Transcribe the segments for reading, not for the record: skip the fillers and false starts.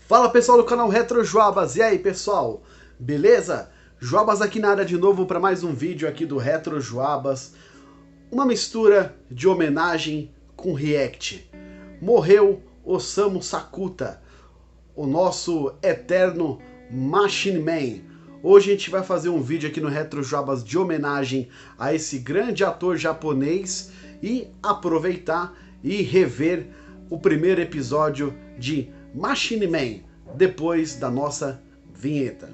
Fala pessoal do canal Retro Joabas, e aí pessoal, beleza? Joabas aqui na área de novo para mais um vídeo aqui do Retro Joabas. Uma mistura de homenagem com react. Morreu Osamu Sakuta, o nosso eterno Machine Man. Hoje a gente vai fazer um vídeo aqui no Retro Joabas de homenagem a esse grande ator japonês e aproveitar e rever o primeiro episódio de Machine Man, depois da nossa vinheta.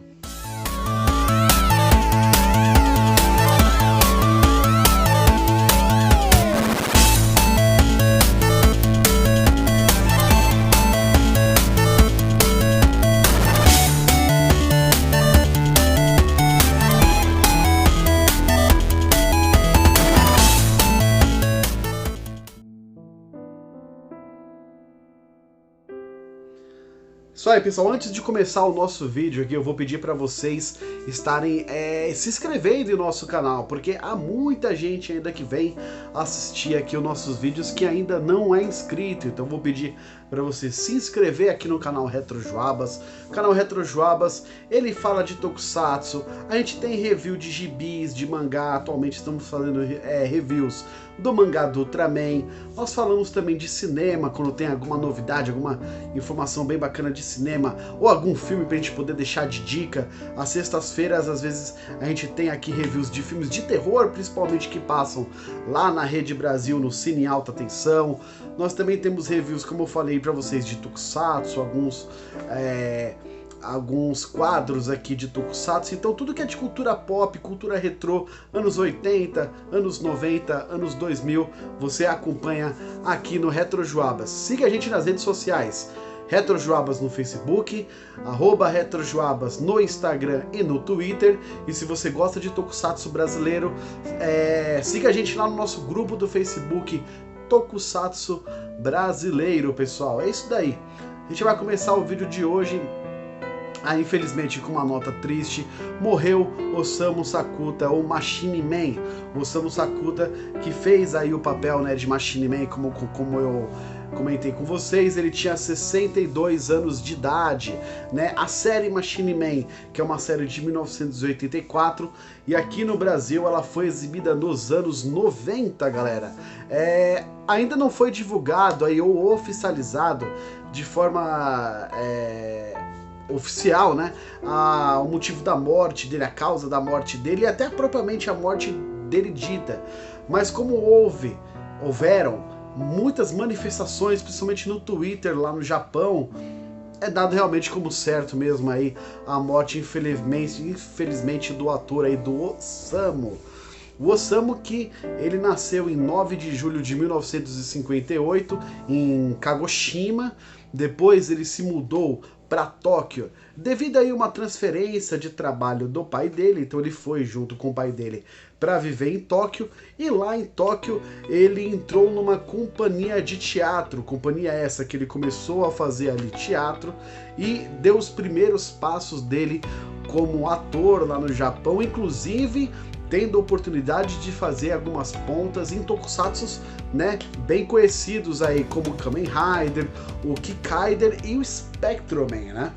Isso aí, pessoal, antes de começar o nosso vídeo aqui, eu vou pedir para vocês estarem se inscrevendo no nosso canal, porque há muita gente ainda que vem assistir aqui os nossos vídeos que ainda não é inscrito. Então vou pedir para você se inscrever aqui no canal Retro Joabas. O canal Retro Joabas, ele fala de tokusatsu, a gente tem review de gibis, de mangá, atualmente estamos fazendo reviews do mangá do Ultraman. Nós falamos também de cinema, quando tem alguma novidade, alguma informação bem bacana de cinema, ou algum filme pra gente poder deixar de dica. Às sextas-feiras, às vezes, a gente tem aqui reviews de filmes de terror, principalmente que passam lá na Rede Brasil, no Cine Alta Tensão. Nós também temos reviews, como eu falei pra vocês, de tokusatsu, alguns quadros aqui de tokusatsu. Então tudo que é de cultura pop, cultura retrô, anos 80, anos 90, anos 2000, você acompanha aqui no Retro Joabas. Siga a gente nas redes sociais, Retro Joabas no Facebook, @RetroJoabas no Instagram e no Twitter. E se você gosta de tokusatsu brasileiro, siga a gente lá no nosso grupo do Facebook, Tokusatsu Brasileiro, pessoal. É isso daí. A gente vai começar o vídeo de hoje. Infelizmente, com uma nota triste, morreu Osamu Sakuta, ou Machine Man. Osamu Sakuta, que fez aí o papel, né, de Machine Man, como eu comentei com vocês. Ele tinha 62 anos de idade, né? A série Machine Man, que é uma série de 1984, e aqui no Brasil ela foi exibida nos anos 90, galera. Ainda não foi divulgado aí, ou oficializado de forma oficial, né, o motivo da morte dele, a causa da morte dele e até propriamente a morte dele dita. Mas como houveram muitas manifestações, principalmente no Twitter lá no Japão, é dado realmente como certo mesmo aí a morte, infelizmente, do ator aí, do Osamu. O Osamu, que ele nasceu em 9 de julho de 1958 em Kagoshima. Depois ele se mudou para Tóquio, devido aí uma transferência de trabalho do pai dele. Então ele foi junto com o pai dele para viver em Tóquio, e lá em Tóquio ele entrou numa companhia de teatro, companhia essa que ele começou a fazer ali teatro e deu os primeiros passos dele como ator lá no Japão, inclusive tendo a oportunidade de fazer algumas pontas em tokusatsus, né, bem conhecidos aí como Kamen Rider, o Kikaider e o Spectroman, né,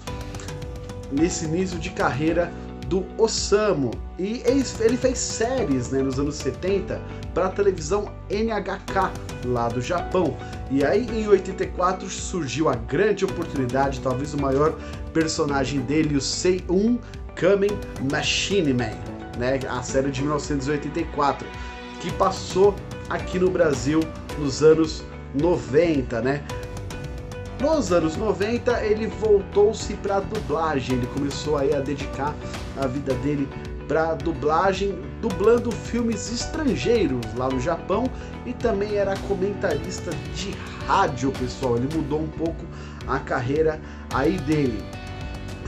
nesse início de carreira do Osamu. E ele fez séries, né, nos anos 70 para a televisão NHK lá do Japão. E aí em 84 surgiu a grande oportunidade, talvez o maior personagem dele, o Sei-un Kamen Machine Man, né, a série de 1984, que passou aqui no Brasil nos anos 90, né? Nos anos 90 ele voltou-se para dublagem, ele começou aí a dedicar a vida dele para dublagem, dublando filmes estrangeiros lá no Japão, e também era comentarista de rádio, pessoal. Ele mudou um pouco a carreira aí dele.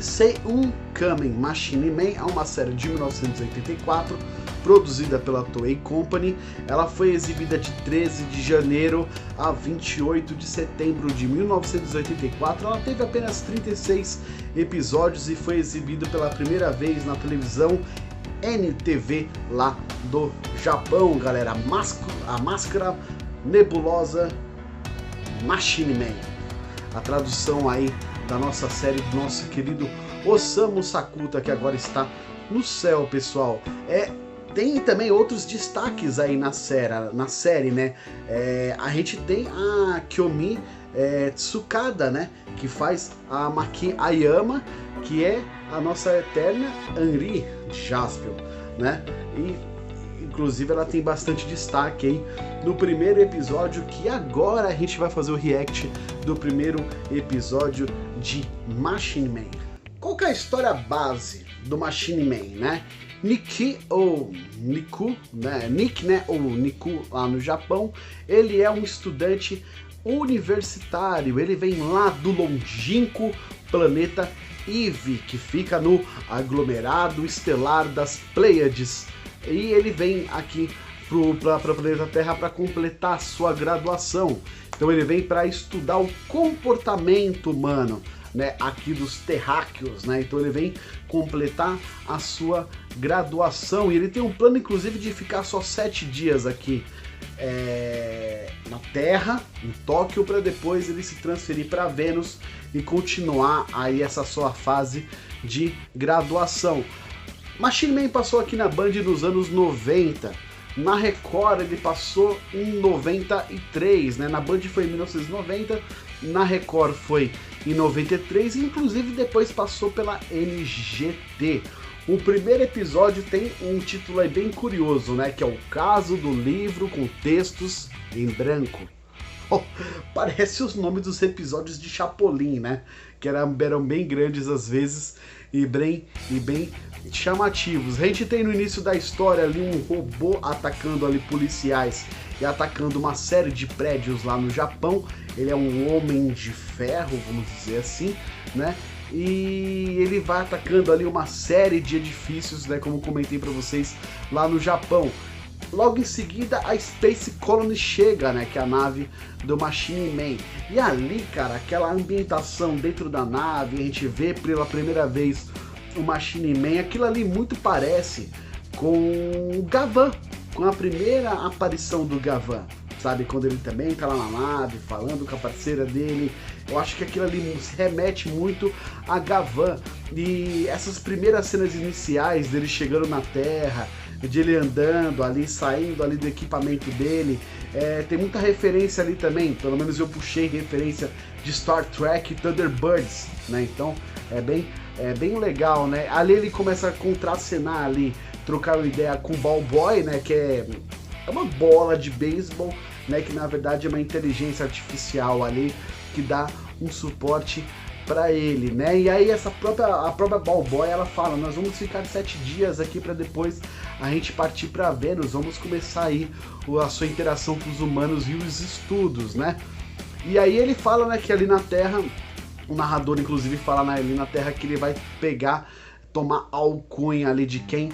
Sei-un Kamen Machine Man é uma série de 1984, produzida pela Toei Company. Ela foi exibida de 13 de janeiro a 28 de setembro de 1984. Ela teve apenas 36 episódios e foi exibida pela primeira vez na televisão NTV lá do Japão, galera. A Máscara Nebulosa Machine Man. A tradução aí da nossa série, do nosso querido Osamu Sakuta, que agora está no céu, pessoal. Tem também outros destaques aí na série, né? A gente tem a Kiyomi Tsukada, né? Que faz a Maki Ayama, que é a nossa eterna Henri Jaspion, né? E inclusive ela tem bastante destaque aí no primeiro episódio, que agora a gente vai fazer o react do primeiro episódio de Machine Man. Qual que é a história base do Machine Man, né? Nick, ou Niku, né? Nick, né? Ou Niku lá no Japão, ele é um estudante universitário, ele vem lá do longínquo planeta Eve, que fica no aglomerado estelar das Pleiades, e ele vem aqui para o planeta Terra para completar a sua graduação. Então ele vem para estudar o comportamento humano, né, aqui dos terráqueos, né? Então ele vem completar a sua graduação e ele tem um plano, inclusive, de ficar só 7 dias aqui na Terra, em Tóquio, para depois ele se transferir para Vênus e continuar aí essa sua fase de graduação. Machine Man passou aqui na Band nos anos 90. Na Record ele passou em 93, né? Na Band foi em 1990, na Record foi em 93 e inclusive depois passou pela NGT. O primeiro episódio tem um título aí bem curioso, né? Que é o caso do livro com textos em branco. Oh, parece os nomes dos episódios de Chapolin, né? Que eram bem grandes às vezes e bem chamativos. A gente tem no início da história ali um robô atacando ali policiais e atacando uma série de prédios lá no Japão. Ele é um homem de ferro, vamos dizer assim, né? E ele vai atacando ali uma série de edifícios, né? Como comentei para vocês lá no Japão. Logo em seguida a Space Colony chega, né? Que é a nave do Machine Man. E ali, cara, aquela ambientação dentro da nave, a gente vê pela primeira vez o Machine Man, aquilo ali muito parece com o Gavan, com a primeira aparição do Gavan, sabe? Quando ele também tá lá na nave, falando com a parceira dele. Eu acho que aquilo ali remete muito a Gavan. E essas primeiras cenas iniciais dele chegando na Terra, de ele andando ali, saindo ali do equipamento dele, tem muita referência ali também, pelo menos eu puxei referência de Star Trek e Thunderbirds, né? Então é bem legal, né? Ali ele começa a contracenar ali, trocar uma ideia com o Ball Boy, né? Que é uma bola de beisebol, né? Que na verdade é uma inteligência artificial ali que dá um suporte para ele, né? E aí a própria Ball Boy, ela fala: nós vamos ficar 7 dias aqui para depois a gente partir para Vênus, vamos começar aí a sua interação com os humanos e os estudos, né? E aí ele fala, né, que ali na Terra, o narrador inclusive fala ali na Terra que ele vai tomar a alcunha ali de quem?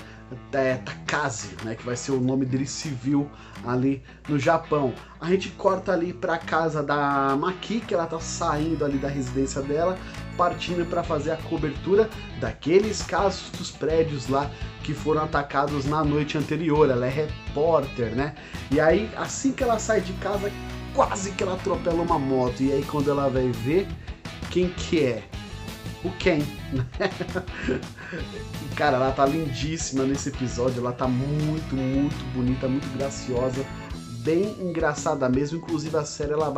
Takashi, né, que vai ser o nome dele civil ali no Japão. A gente corta ali para casa da Maki, que ela tá saindo ali da residência dela, partindo para fazer a cobertura daqueles casos dos prédios lá que foram atacados na noite anterior. Ela é repórter, né? E aí, assim que ela sai de casa, quase que ela atropela uma moto. E aí, quando ela vai ver, quem que é? O Ken. Cara, ela tá lindíssima nesse episódio, ela tá muito bonita, muito graciosa, bem engraçada mesmo. Inclusive a série ela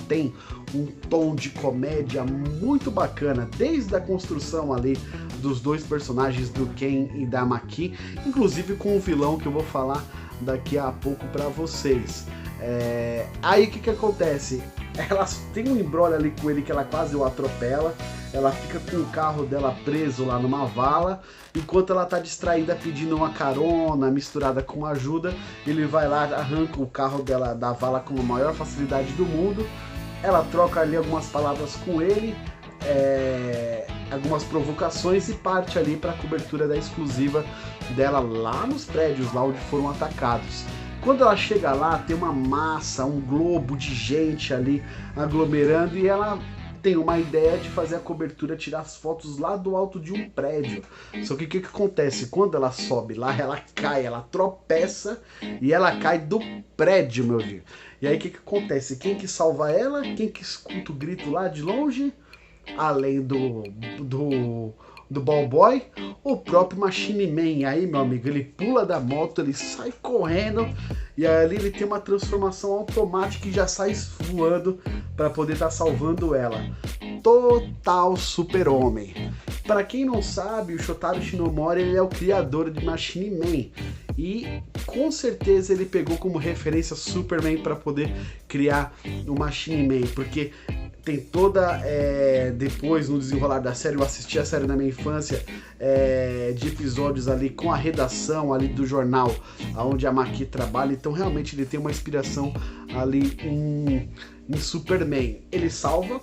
tem um tom de comédia muito bacana, desde a construção ali dos dois personagens, do Ken e da Maki, inclusive com o vilão que eu vou falar daqui a pouco pra vocês. Aí o que acontece? Ela tem um embrolho ali com ele que ela quase o atropela. Ela fica com o carro dela preso lá numa vala, enquanto ela tá distraída pedindo uma carona misturada com ajuda. Ele vai lá, arranca o carro dela da vala com a maior facilidade do mundo. Ela troca ali algumas palavras com ele, algumas provocações, e parte ali para a cobertura da exclusiva dela lá nos prédios, lá onde foram atacados. Quando ela chega lá, tem uma massa, um globo de gente ali aglomerando, e ela tem uma ideia de fazer a cobertura, tirar as fotos lá do alto de um prédio. Só que o que acontece? Quando ela sobe lá, ela cai, ela tropeça e ela cai do prédio, meu amigo. E aí o que acontece? Quem que salva ela? Quem que escuta o grito lá de longe? além do Ball Boy, o próprio Machine Man. Aí, meu amigo, ele pula da moto, ele sai correndo e ali ele tem uma transformação automática e já sai voando para poder estar salvando ela. Total super-homem. Para quem não sabe, o Shotaro Shinomori, ele é o criador de Machine Man e com certeza ele pegou como referência Superman para poder criar o Machine Man, porque tem toda, depois no desenrolar da série, eu assisti a série na minha infância, de episódios ali com a redação ali do jornal onde a Maki trabalha, então realmente ele tem uma inspiração ali em Superman. Ele salva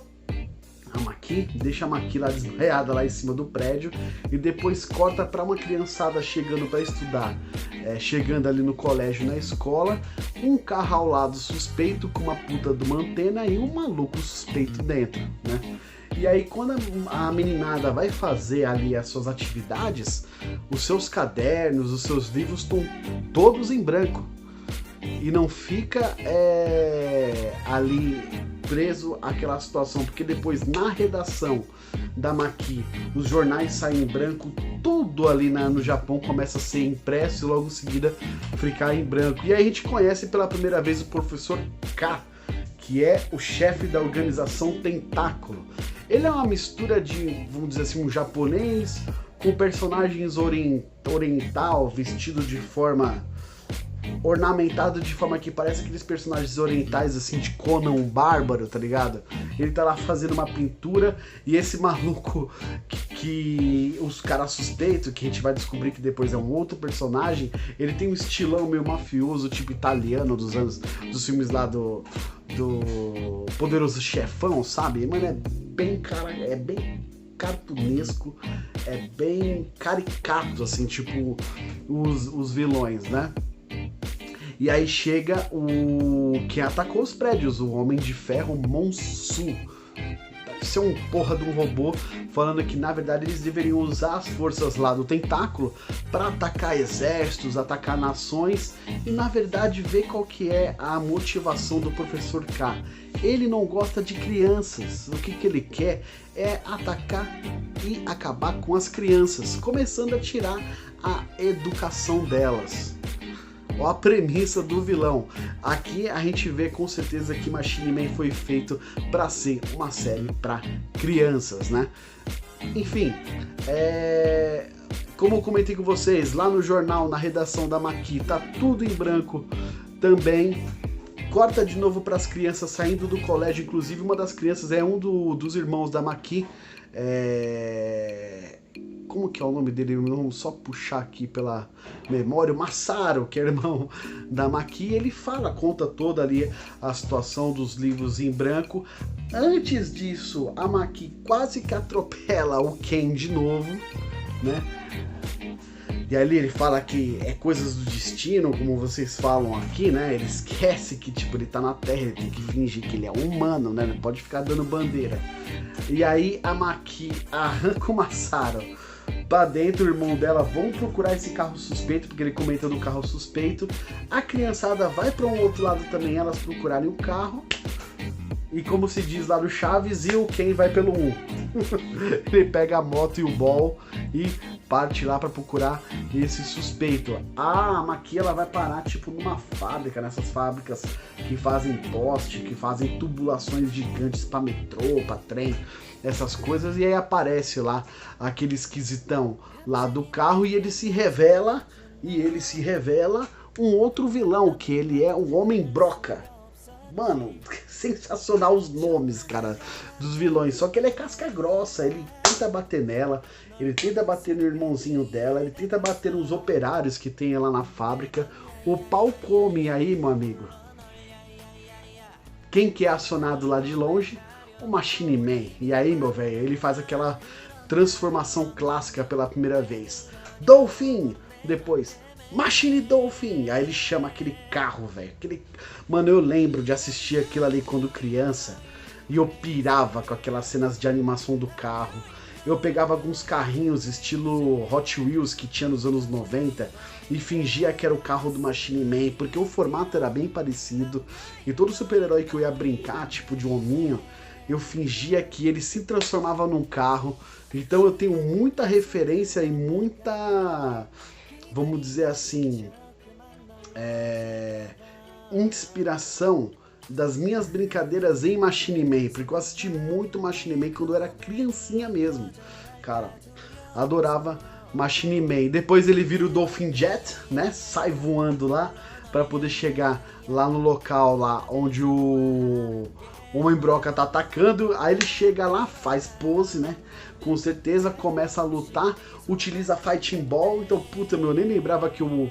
a Maki, deixa a Maki lá desmaiada lá em cima do prédio e depois corta para uma criançada chegando para estudar, chegando ali no colégio, na escola, um carro ao lado suspeito com uma puta de uma antena e um maluco suspeito dentro, né? E aí quando a meninada vai fazer ali as suas atividades, os seus cadernos, os seus livros estão todos em branco e não fica ali preso àquela situação, porque depois na redação da Maki os jornais saem em branco, tudo ali no Japão começa a ser impresso e logo em seguida ficar em branco. E aí a gente conhece pela primeira vez o Professor K, que é o chefe da organização Tentáculo. Ele é uma mistura de, vamos dizer assim, um japonês com personagens oriental, vestido de forma ornamentado de forma que parece aqueles personagens orientais assim de Conan o Bárbaro, tá ligado? Ele tá lá fazendo uma pintura e esse maluco que os caras suspeitam, que a gente vai descobrir que depois é um outro personagem, ele tem um estilão meio mafioso, tipo italiano dos filmes lá do Poderoso Chefão, sabe? Mano, é bem cartunesco, é bem caricato, assim, tipo os vilões, né? E aí chega o que atacou os prédios, o Homem de Ferro Monsu. Deve ser um porra de um robô, falando que na verdade eles deveriam usar as forças lá do Tentáculo para atacar exércitos, atacar nações e na verdade ver qual que é a motivação do Professor K. Ele não gosta de crianças, o que ele quer é atacar e acabar com as crianças, começando a tirar a educação delas. Ó a premissa do vilão. Aqui a gente vê com certeza que Machine Man foi feito para ser uma série para crianças, né? Enfim, como eu comentei com vocês, lá no jornal, na redação da Maki, tá tudo em branco também. Corta de novo para as crianças saindo do colégio, inclusive uma das crianças é um dos irmãos da Maki. Como que é o nome dele? Vamos só puxar aqui pela memória. O Masaru, que é irmão da Maki, ele conta toda ali a situação dos livros em branco. Antes disso, a Maki quase que atropela o Ken de novo, né? E ali ele fala que é coisas do destino, como vocês falam aqui, né? Ele esquece que, tipo, ele tá na Terra, ele tem que fingir que ele é humano, né? Não pode ficar dando bandeira. E aí a Maki arranca o Masaru pra dentro, o irmão dela vão procurar esse carro suspeito, porque ele comenta do carro suspeito. A criançada vai para um outro lado também, elas procurarem o carro. E como se diz lá no Chaves, e o Ken vai pelo 1. Ele pega a moto e o Ball e parte lá para procurar esse suspeito. A Maki, ela vai parar tipo numa fábrica, nessas fábricas que fazem poste, que fazem tubulações gigantes para metrô, para trem, essas coisas. E aí aparece lá aquele esquisitão lá do carro e ele se revela um outro vilão, que ele é o Homem Broca. Mano, sensacional os nomes, cara, dos vilões. Só que ele é casca grossa, ele tenta bater nela, ele tenta bater no irmãozinho dela, ele tenta bater nos operários que tem lá na fábrica. O pau come aí, meu amigo. Quem que é acionado lá de longe? O Machine Man. E aí, meu velho, ele faz aquela transformação clássica pela primeira vez. Dolphin! Depois... Machine Dolphin! Aí ele chama aquele carro, velho. Mano, eu lembro de assistir aquilo ali quando criança e eu pirava com aquelas cenas de animação do carro. Eu pegava alguns carrinhos estilo Hot Wheels que tinha nos anos 90 e fingia que era o carro do Machine Man, porque o formato era bem parecido e todo super-herói que eu ia brincar, tipo de hominho, eu fingia que ele se transformava num carro. Então eu tenho muita referência e muita, vamos dizer assim, inspiração das minhas brincadeiras em Machine Man, porque eu assisti muito Machine Man quando eu era criancinha mesmo. Cara, adorava Machine Man. Depois ele vira o Dolphin Jet, né? Sai voando lá para poder chegar lá no local lá onde o Homem-Broca tá atacando. Aí ele chega lá, faz pose, né? Com certeza começa a lutar, utiliza Fighting Ball. Então, puta, meu, eu nem lembrava que o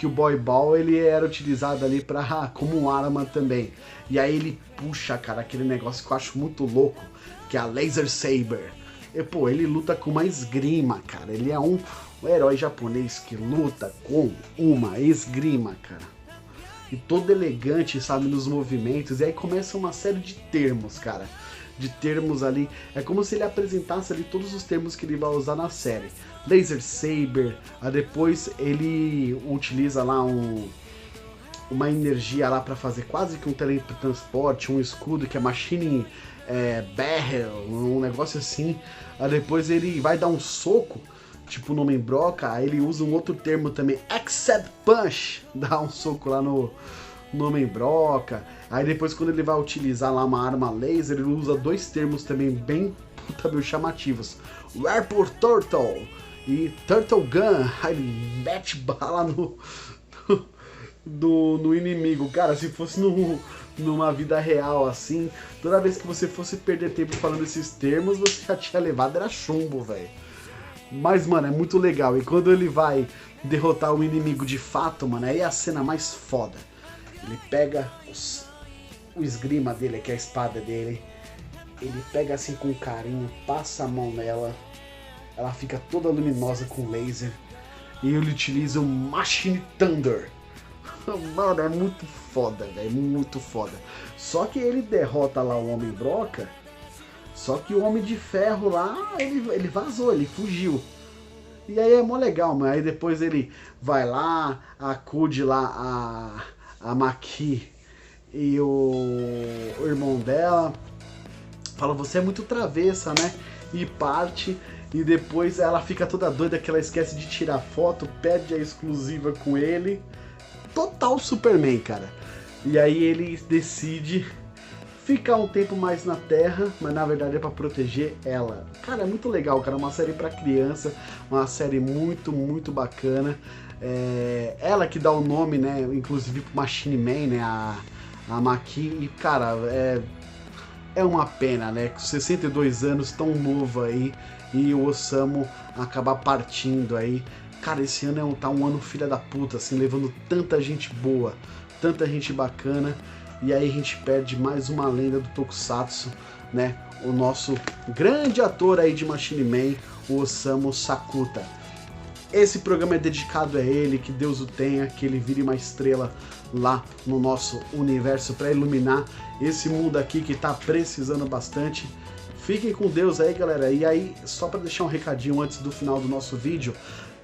Boy Ball ele era utilizado ali como um arma também. E aí ele puxa, cara, aquele negócio que eu acho muito louco, que é a Laser Saber. E, pô, ele luta com uma esgrima, cara. Ele é um herói japonês que luta com uma esgrima, cara. E todo elegante, sabe, nos movimentos. E aí começa uma série de termos, cara. De termos ali. É como se ele apresentasse ali todos os termos que ele vai usar na série. Laser Saber. Aí depois ele utiliza lá uma energia lá para fazer quase que um teletransporte, um escudo que é Machine Barrel, um negócio assim. Aí depois ele vai dar um soco, tipo no Homem-Broca, aí ele usa um outro termo também, Accept Punch, dá um soco lá no Homem-Broca. Aí depois quando ele vai utilizar lá uma arma laser, ele usa dois termos também bem chamativos, Airport Turtle e Turtle Gun. Aí ele mete bala no inimigo. Cara, se fosse numa vida real assim, toda vez que você fosse perder tempo falando esses termos, você já tinha levado, era chumbo, velho. Mas, mano, é muito legal. E quando ele vai derrotar o inimigo de fato, mano, aí é a cena mais foda. Ele pega o esgrima dele, que é a espada dele, ele pega assim com carinho, passa a mão nela, ela fica toda luminosa com laser, e ele utiliza o Machine Thunder. Mano, é muito foda, velho, muito foda. Só que ele derrota lá o Homem-Broca, só que o Homem de Ferro lá, ele vazou, ele fugiu. E aí é mó legal, mano. Aí depois ele vai lá, acude lá a Maki e o irmão dela, fala, você é muito travessa, né? E parte, e depois ela fica toda doida que ela esquece de tirar foto, perde a exclusiva com ele. Total Superman, cara. E aí ele decide ficar um tempo mais na Terra, mas na verdade é pra proteger ela. Cara, é muito legal, cara. Uma série pra criança, uma série muito, muito bacana. Ela que dá o nome, né, inclusive pro Machine Man, né, a Maki. E, cara, é uma pena, né, com 62 anos, tão novo aí, e o Osamu acabar partindo aí. Cara, esse ano tá um ano filha da puta, assim, levando tanta gente boa, tanta gente bacana, e aí a gente perde mais uma lenda do Tokusatsu, né? O nosso grande ator aí de Machine Man, o Osamu Sakuta. Esse programa é dedicado a ele, que Deus o tenha, que ele vire uma estrela lá no nosso universo para iluminar esse mundo aqui que tá precisando bastante. Fiquem com Deus aí, galera. E aí, só para deixar um recadinho antes do final do nosso vídeo,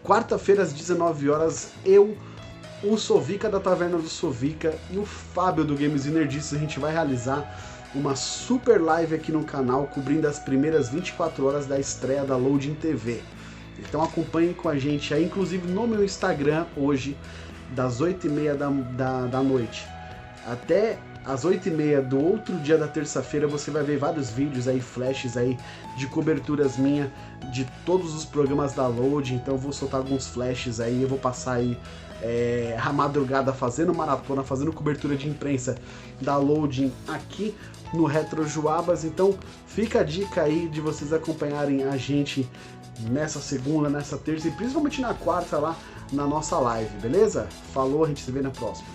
quarta-feira às 19 horas, eu, o Sovica da Taverna do Sovica e o Fábio do Games e Nerdices, a gente vai realizar uma super live aqui no canal, cobrindo as primeiras 24 horas da estreia da Loading TV. Então acompanhem com a gente aí, inclusive no meu Instagram hoje, das 8h30 da noite até às 8h30 do outro dia da terça-feira, você vai ver vários vídeos aí, flashes aí de coberturas minha de todos os programas da Loading. Então eu vou soltar alguns flashes aí, eu vou passar aí a madrugada fazendo maratona, fazendo cobertura de imprensa da Loading aqui no Retro Joabas. Então fica a dica aí de vocês acompanharem a gente nessa segunda, nessa terça e principalmente na quarta lá na nossa live, beleza? Falou, a gente se vê na próxima.